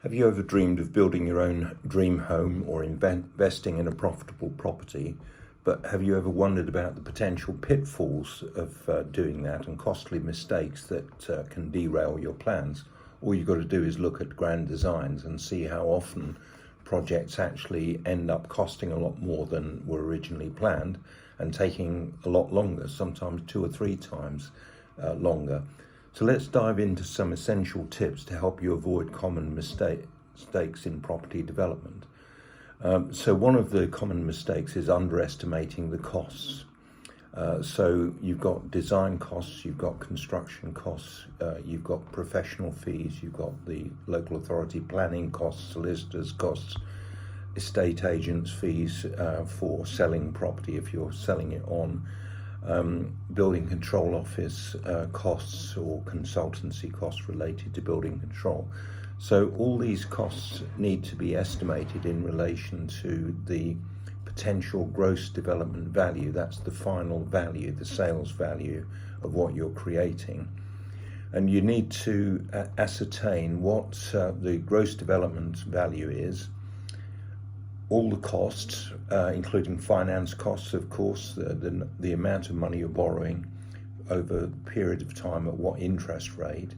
Have you ever dreamed of building your own dream home or investing in a profitable property? But have you ever wondered about the potential pitfalls of doing that and costly mistakes that can derail your plans? All you've got to do is look at grand designs and see how often projects actually end up costing a lot more than were originally planned and taking a lot longer, sometimes 2 or 3 times longer. So let's dive into some essential tips to help you avoid common mistakes in property development. So one of the common mistakes is underestimating the costs. So you've got design costs, you've got construction costs, you've got professional fees, you've got the local authority planning costs, solicitors costs, estate agents fees for selling property if you're selling it on, building control office costs or consultancy costs related to building control. So all these costs need to be estimated in relation to the potential gross development value. That's the final value, the sales value of what you're creating. And you need to ascertain what the gross development value is, all the costs, including finance costs, of course, the amount of money you're borrowing over a period of time at what interest rate.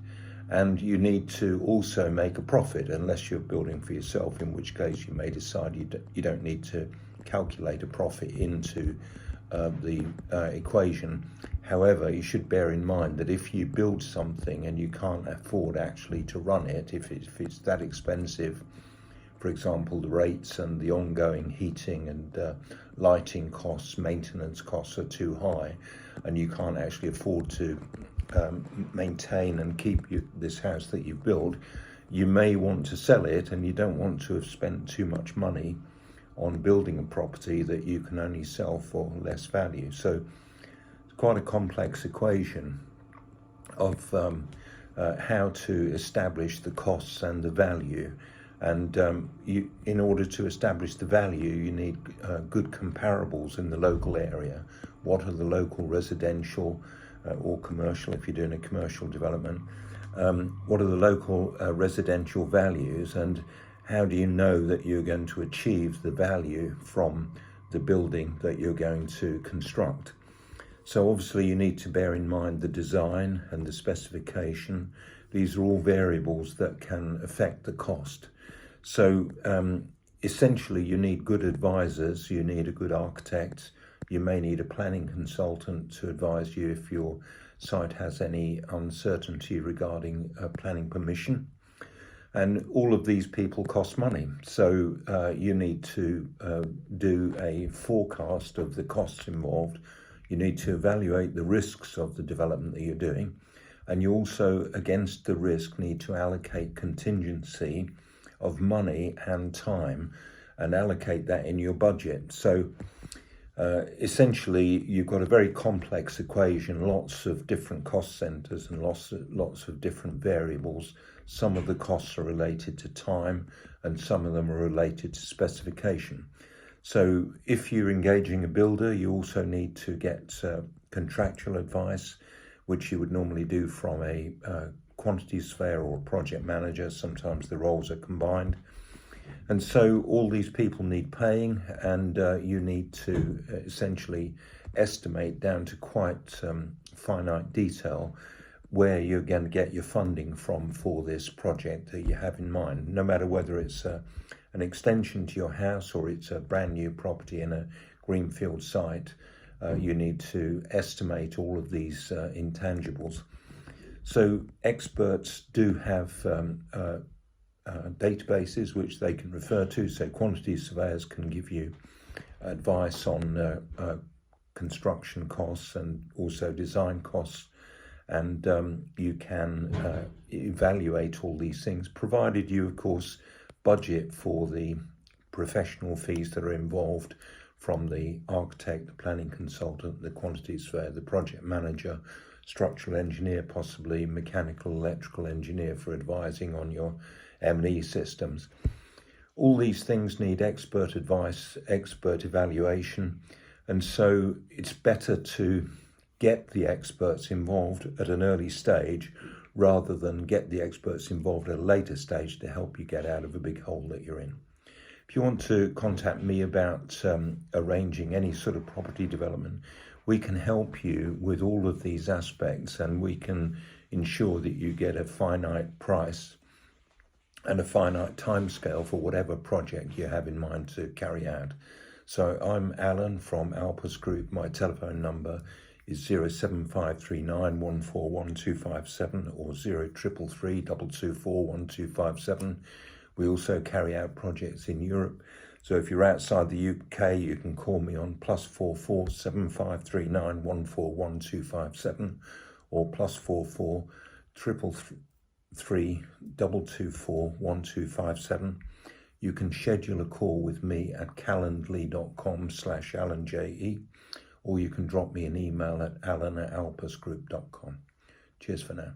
And you need to also make a profit, unless you're building for yourself, in which case you may decide you don't need to calculate a profit into the equation. However, you should bear in mind that if you build something and you can't afford actually to run it, if it's that expensive, for example, the rates and the ongoing heating and lighting costs, maintenance costs are too high, and you can't actually afford to maintain and keep this house that you've built, you may want to sell it, and you don't want to have spent too much money on building a property that you can only sell for less value. So it's quite a complex equation of how to establish the costs and the value. And in order to establish the value, you need good comparables in the local area. What are the local residential or commercial, if you're doing a commercial development, what are the local residential values, and how do you know that you're going to achieve the value from the building that you're going to construct? So obviously you need to bear in mind the design and the specification. These are all variables that can affect the cost. So essentially you need good advisors, you need a good architect, you may need a planning consultant to advise you if your site has any uncertainty regarding planning permission. And all of these people cost money. So you need to do a forecast of the costs involved. You need to evaluate the risks of the development that you're doing. And you also, against the risk, need to allocate contingency of money and time and allocate that in your budget. So essentially you've got a very complex equation, lots of different cost centers and lots of different variables. Some of the costs are related to time and some of them are related to specification. So if you're engaging a builder, you also need to get contractual advice, which you would normally do from a quantity surveyor or a project manager. Sometimes the roles are combined. And so all these people need paying, and you need to essentially estimate down to quite finite detail where you're going to get your funding from for this project that you have in mind, no matter whether it's an extension to your house or it's a brand new property in a greenfield site. You need to estimate all of these intangibles. So experts do have databases which they can refer to. So quantity surveyors can give you advice on construction costs and also design costs, and you can evaluate all these things, provided you of course budget for the professional fees that are involved from the architect, the planning consultant, the quantity surveyor, the project manager, structural engineer, possibly mechanical, electrical engineer for advising on your M&E systems. All these things need expert advice, expert evaluation, and so it's better to get the experts involved at an early stage rather than get the experts involved at a later stage to help you get out of a big hole that you're in. If you want to contact me about arranging any sort of property development, we can help you with all of these aspects, and we can ensure that you get a finite price and a finite timescale for whatever project you have in mind to carry out. So I'm Alan from Alpus Group. My telephone number is 07539141257 or 0333 224 1257. We also carry out projects in Europe. So if you're outside the UK, you can call me on +44 7539 141257 or +44 333 224 1257. You can schedule a call with me at calendly.com/AlanJE, or you can drop me an email at alan@alpusgroup.com. Cheers for now.